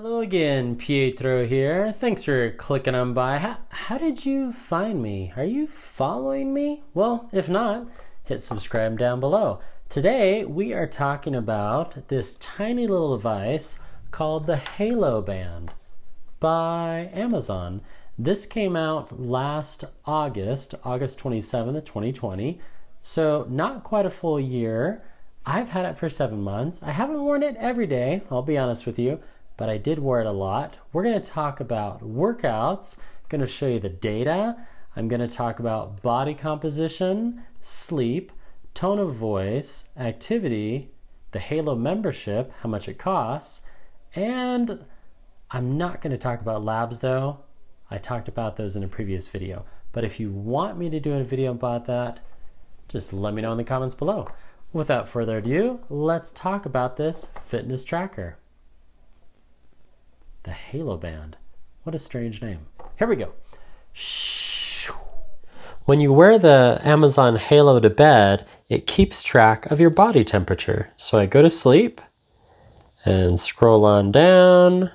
Hello again, Pietro here. Thanks for clicking on by. How did you find me? Are you following me? Well, if not, hit subscribe down below. Today, we are talking about this tiny little device called the Halo Band by Amazon. This came out last August 27th, 2020. So not quite a full year. I've had it for 7 months. I haven't worn it every day, I'll be honest with you, but I did wear it a lot. We're going to talk about workouts. I'm going to show you the data. I'm going to talk about body composition, sleep, tone of voice, activity, the Halo membership, how much it costs, and I'm not going to talk about labs though. I talked about those in a previous video. But if you want me to do a video about that, just let me know in the comments below. Without further ado, let's talk about this fitness tracker. The Halo Band. What a strange name. Here we go. When you wear the Amazon Halo to bed, it keeps track of your body temperature. So I go to sleep and scroll on down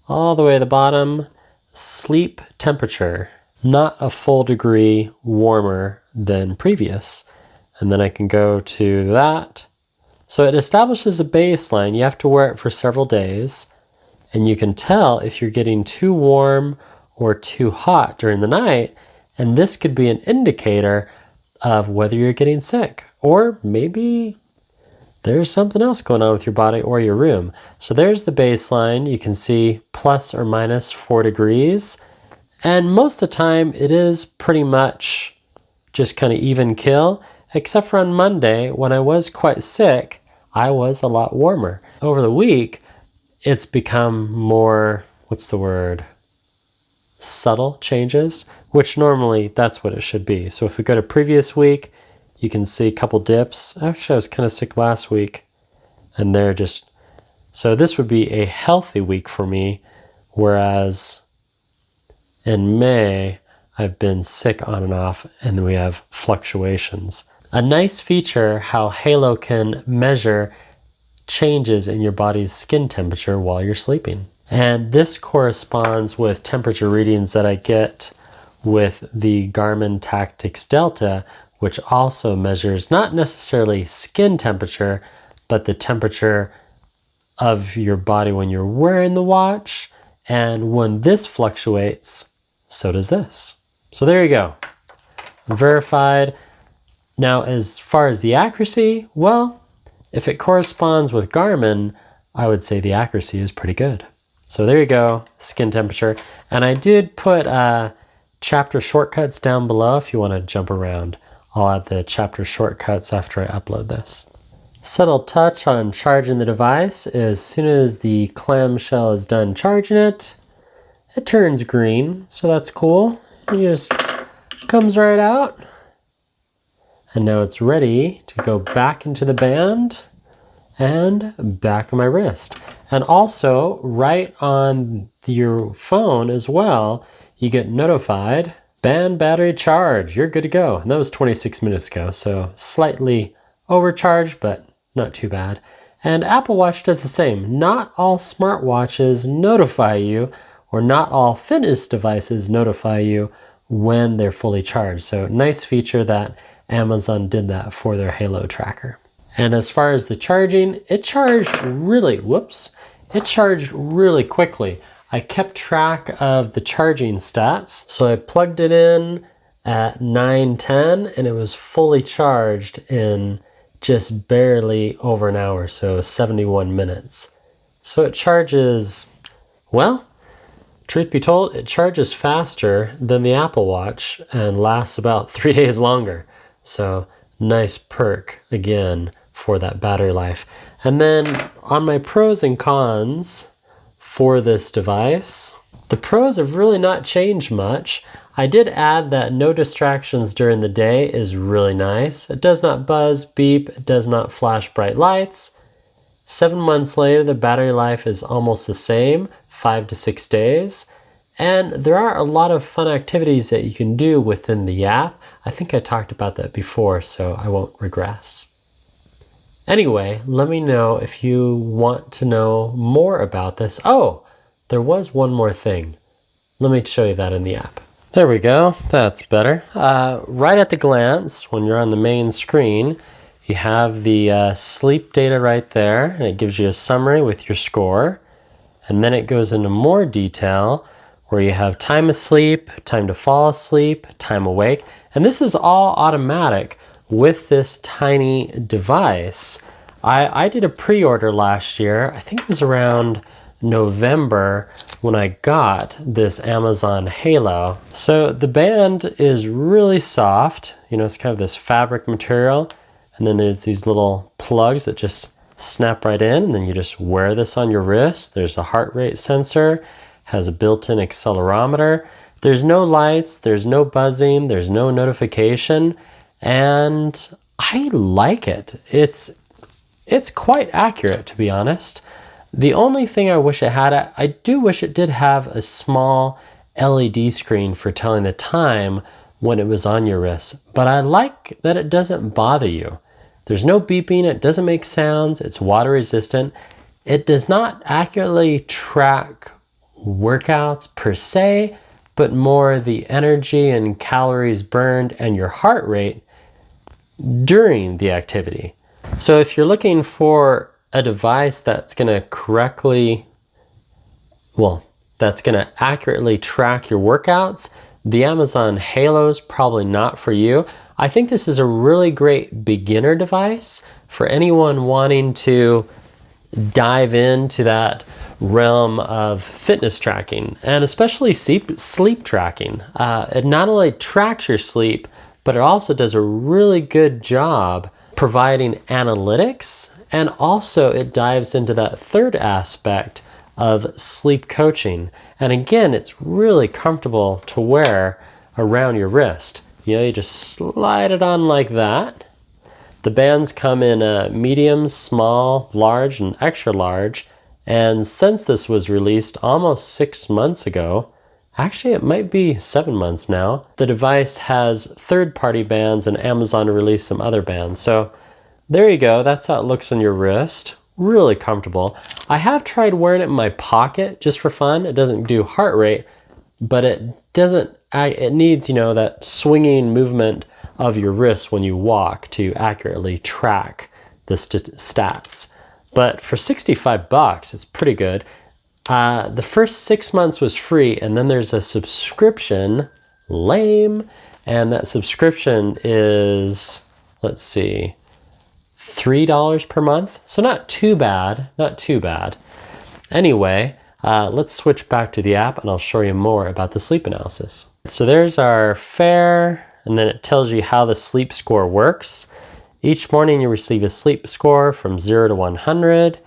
all the way to the bottom. Sleep temperature, not a full degree warmer than previous. And then I can go to that. So it establishes a baseline. You have to wear it for several days. And you can tell if you're getting too warm or too hot during the night. And this could be an indicator of whether you're getting sick. Or maybe there's something else going on with your body or your room. So there's the baseline. You can see plus or minus 4 degrees. And most of the time it is pretty much just kind of even kill. Except for on Monday, when I was quite sick, I was a lot warmer. Over the week, it's become more, subtle changes, which normally that's what it should be. So if we go to previous week, you can see a couple dips. Actually, I was kind of sick last week, and they're just, so this would be a healthy week for me, whereas in May, I've been sick on and off, and we have fluctuations. A nice feature how Halo can measure changes in your body's skin temperature while you're sleeping. And this corresponds with temperature readings that I get with the Garmin Tactix Delta, which also measures not necessarily skin temperature, but the temperature of your body when you're wearing the watch. And when this fluctuates, so does this. So there you go. Verified. Now, as far as the accuracy, well, if it corresponds with Garmin, I would say the accuracy is pretty good. So there you go, skin temperature. And I did put chapter shortcuts down below if you want to jump around. I'll add the chapter shortcuts after I upload this. Subtle touch on charging the device. As soon as the clamshell is done charging it, it turns green, so that's cool. It just comes right out. And now it's ready to go back into the band and back on my wrist. And also, right on your phone as well, you get notified, band battery charge, you're good to go. And that was 26 minutes ago, so slightly overcharged, but not too bad. And Apple Watch does the same. Not all smartwatches notify you, or not all fitness devices notify you when they're fully charged. So nice feature that Amazon did that for their Halo tracker. And as far as the charging, it charged really quickly. I kept track of the charging stats. So I plugged it in at 9:10 and it was fully charged in just barely over an hour, so 71 minutes. So it charges, well, truth be told, it charges faster than the Apple Watch and lasts about 3 days longer. So nice perk again for that battery life. And then on my pros and cons for this device, the pros have really not changed much. I did add that no distractions during the day is really nice. It does not buzz, beep, it does not flash bright lights. 7 months later, the battery life is almost the same, 5 to 6 days. And there are a lot of fun activities that you can do within the app. I think I talked about that before, so I won't regress. Anyway, let me know if you want to know more about this. Oh, there was one more thing. Let me show you that in the app. There we go. That's better. Right at the glance, when you're on the main screen, you have the sleep data right there, and it gives you a summary with your score. And then it goes into more detail where you have time asleep, time to fall asleep, time awake. And this is all automatic with this tiny device. I did a pre-order last year. I think it was around November when I got this Amazon Halo. So the band is really soft. You know, it's kind of this fabric material. And then there's these little plugs that just snap right in, and then you just wear this on your wrist. There's a heart rate sensor, has a built-in accelerometer. There's no lights, there's no buzzing, there's no notification, and I like it. It's quite accurate, to be honest. The only thing I wish it had, I do wish it did have a small LED screen for telling the time when it was on your wrist, but I like that it doesn't bother you. There's no beeping, it doesn't make sounds, it's water resistant. It does not accurately track workouts per se, but more the energy and calories burned and your heart rate during the activity. So if you're looking for a device that's going to that's going to accurately track your workouts, the Amazon Halo is probably not for you. I think this is a really great beginner device for anyone wanting to dive into that realm of fitness tracking, and especially sleep tracking. It not only tracks your sleep, but it also does a really good job providing analytics, and also it dives into that third aspect of sleep coaching. And again, it's really comfortable to wear around your wrist. You know, you just slide it on like that. The bands come in medium, small, large, and extra large. And since this was released almost 6 months ago, actually it might be 7 months now, the device has third-party bands, and Amazon released some other bands. So there you go. That's how it looks on your wrist. Really comfortable. I have tried wearing it in my pocket just for fun. It doesn't do heart rate, but it needs, you know, that swinging movement of your wrist when you walk to accurately track the stats. But for $65, it's pretty good. The first 6 months was free, and then there's a subscription. Lame. And that subscription is, let's see, $3 per month. So not too bad, not too bad. Anyway, let's switch back to the app and I'll show you more about the sleep analysis. So there's our fare, and then it tells you how the sleep score works. Each morning you receive a sleep score from 0 to 100,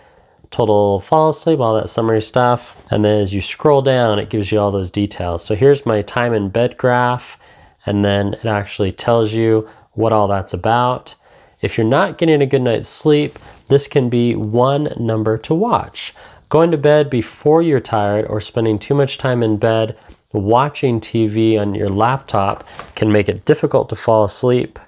total fall asleep, all that summary stuff. And then as you scroll down, it gives you all those details. So here's my time in bed graph, and then it actually tells you what all that's about. If you're not getting a good night's sleep, this can be one number to watch. Going to bed before you're tired or spending too much time in bed watching TV on your laptop can make it difficult to fall asleep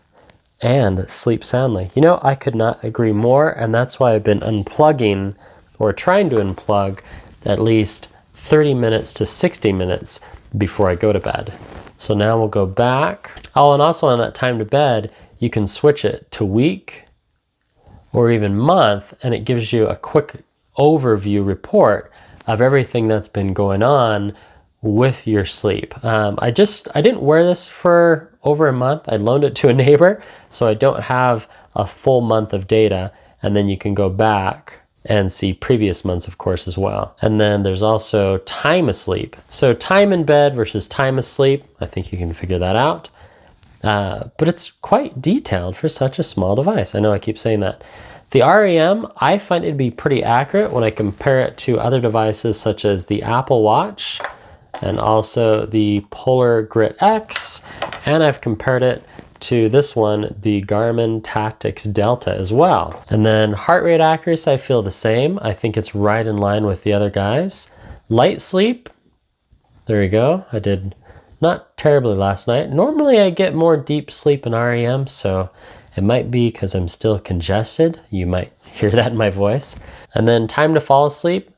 and sleep soundly. You know, I could not agree more, and that's why I've been unplugging, or trying to unplug, at least 30 minutes to 60 minutes before I go to bed. So now we'll go back. Oh, and also on that time to bed, you can switch it to week or even month, and it gives you a quick overview report of everything that's been going on with your sleep. I didn't wear this for over a month. I loaned it to a neighbor, so I don't have a full month of data, and then you can go back and see previous months, of course, as well. And then there's also time asleep. So time in bed versus time asleep, I think you can figure that out. But it's quite detailed for such a small device. I know I keep saying that. The REM, I find it to be pretty accurate when I compare it to other devices such as the Apple Watch and also the Polar Grit X, and I've compared it to this one, the Garmin Tactics Delta as well. And then heart rate accuracy, I feel the same. I think it's right in line with the other guys. Light sleep, there you go. I did not terribly last night. Normally I get more deep sleep in REM, so It might be because I'm still congested. You might hear that in my voice. And then time to fall asleep,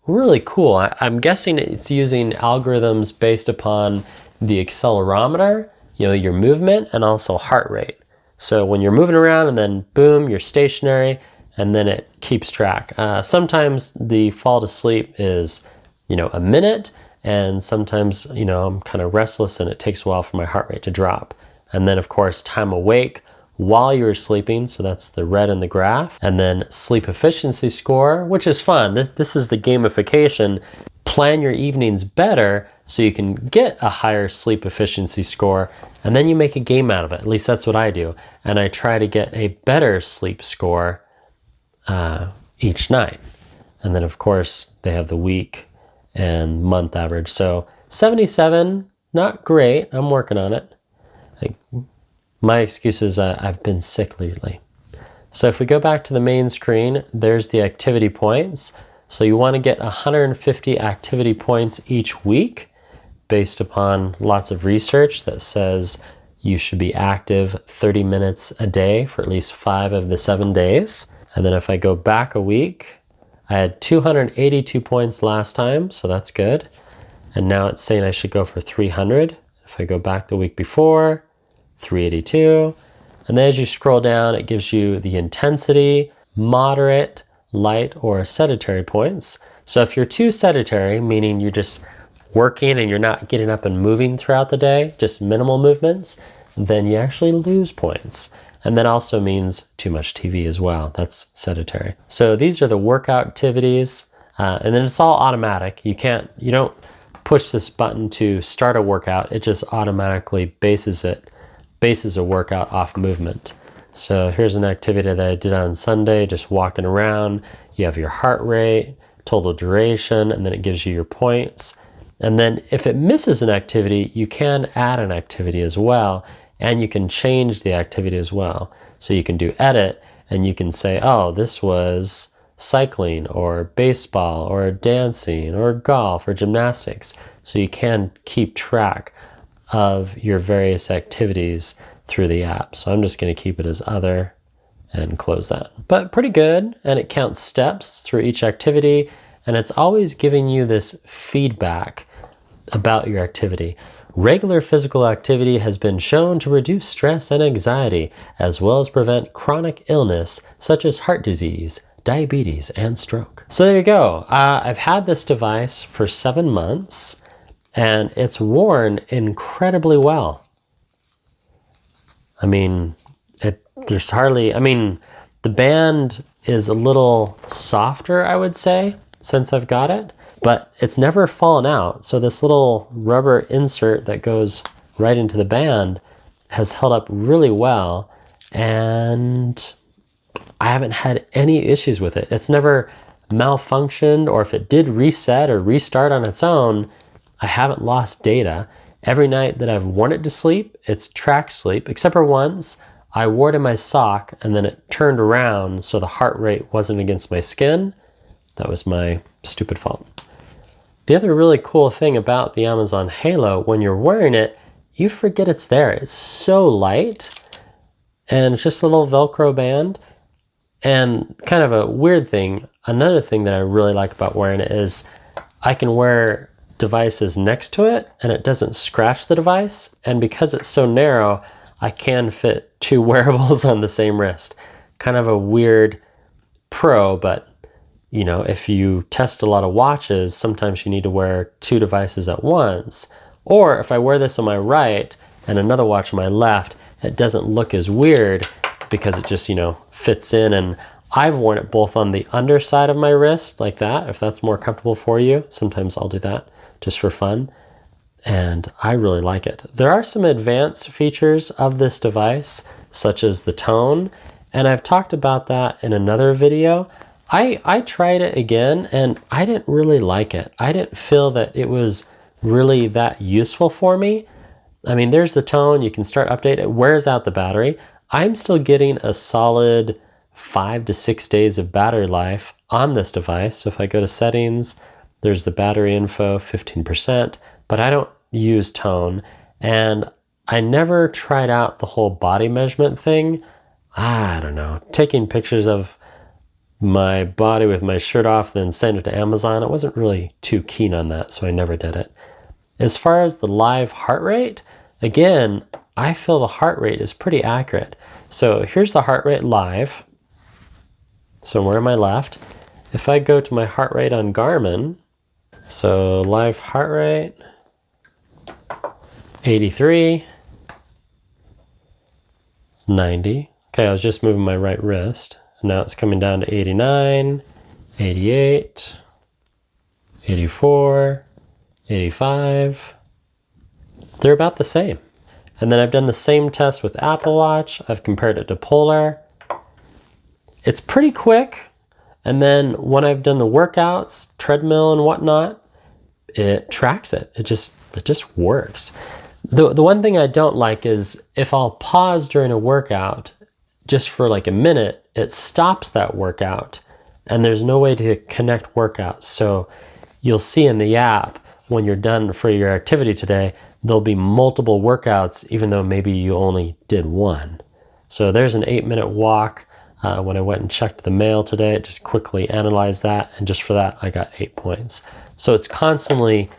really cool. I'm guessing it's using algorithms based upon the accelerometer, your movement, and also heart rate. So when you're moving around and then boom, you're stationary, and then it keeps track. Sometimes the fall to sleep is, a minute, and sometimes, I'm kind of restless and it takes a while for my heart rate to drop. And then of course, time awake while you're sleeping, so that's the red in the graph. And then sleep efficiency score, which is fun. This is the gamification. Plan your evenings better so you can get a higher sleep efficiency score, and then you make a game out of it. At least that's what I do. And I try to get a better sleep score each night. And then of course they have the week and month average. So 77, not great. I'm working on it. My excuse is I've been sick lately. So if we go back to the main screen, there's the activity points. So you want to get 150 activity points each week based upon lots of research that says you should be active 30 minutes a day for at least 5 of the 7 days. And then if I go back a week, I had 282 points last time, so that's good. And now it's saying I should go for 300. If I go back the week before, 382. And then as you scroll down, it gives you the intensity, moderate, light, or sedentary points. So if you're too sedentary, meaning you're just working and you're not getting up and moving throughout the day, just minimal movements, then you actually lose points. And that also means too much TV as well. That's sedentary. So these are the workout activities, and then it's all automatic. You don't push this button to start a workout. It just automatically bases a workout off movement. So here's an activity that I did on Sunday, just walking around. You have your heart rate, total duration, and then it gives you your points. And then if it misses an activity, you can add an activity as well, and you can change the activity as well. So you can do edit, and you can say, oh, this was cycling or baseball or dancing or golf or gymnastics. So you can keep track of your various activities through the app. So I'm just going to keep it as other and close that. But pretty good, and it counts steps through each activity, and it's always giving you this feedback about your activity. Regular physical activity has been shown to reduce stress and anxiety, as well as prevent chronic illness such as heart disease, diabetes, and stroke. So there you go. I've had this device for 7 months, and it's worn incredibly well. I mean, the band is a little softer, I would say, since I've got it, but it's never fallen out. So this little rubber insert that goes right into the band has held up really well, and I haven't had any issues with it. It's never malfunctioned, or if it did reset or restart on its own, I haven't lost data. Every night that I've worn it to sleep, it's tracked sleep, except for once I wore it in my sock and then it turned around so the heart rate wasn't against my skin. That was my stupid fault. The other really cool thing about the Amazon Halo, when you're wearing it, you forget it's there. It's so light, and it's just a little Velcro band. And kind of a weird thing, another thing that I really like about wearing it is I can wear devices next to it and it doesn't scratch the device. And because it's so narrow, I can fit 2 wearables on the same wrist. Kind of a weird pro, but if you test a lot of watches, sometimes you need to wear 2 devices at once. Or if I wear this on my right and another watch on my left, it doesn't look as weird because it just, fits in. And I've worn it both on the underside of my wrist like that, if that's more comfortable for you. Sometimes I'll do that just for fun. And I really like it. There are some advanced features of this device, such as the tone. And I've talked about that in another video. I tried it again and I didn't really like it. I didn't feel that it was really that useful for me. I mean, there's the tone, you can start update, it wears out the battery. I'm still getting a solid 5 to 6 days of battery life on this device. So if I go to settings, there's the battery info, 15%, but I don't use tone. And I never tried out the whole body measurement thing. I don't know, taking pictures of my body with my shirt off, then send it to Amazon. I wasn't really too keen on that, so I never did it. As far as the live heart rate, again, I feel the heart rate is pretty accurate. So here's the heart rate live. Somewhere on my left. If I go to my heart rate on Garmin, so live heart rate, 83, 90. Okay, I was just moving my right wrist. Now it's coming down to 89, 88, 84, 85. They're about the same. And then I've done the same test with Apple Watch. I've compared it to Polar. It's pretty quick. And then when I've done the workouts, treadmill and whatnot, it tracks it. It just works. The one thing I don't like is if I'll pause during a workout just for like a minute, it stops that workout and there's no way to connect workouts. So you'll see in the app when you're done for your activity today, there'll be multiple workouts even though maybe you only did one. So there's an 8-minute walk. When I went and checked the mail today, it just quickly analyzed that, and just for that I got 8 points. So it's constantly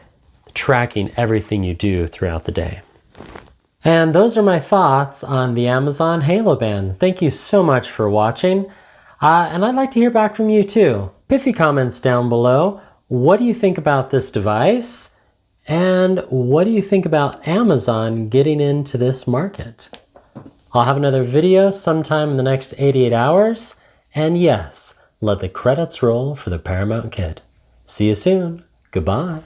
tracking everything you do throughout the day. And those are my thoughts on the Amazon Halo Band. Thank you so much for watching. And I'd like to hear back from you too. Pithy comments down below. What do you think about this device? And what do you think about Amazon getting into this market? I'll have another video sometime in the next 88 hours. And yes, let the credits roll for the Paramount Kid. See you soon. Goodbye.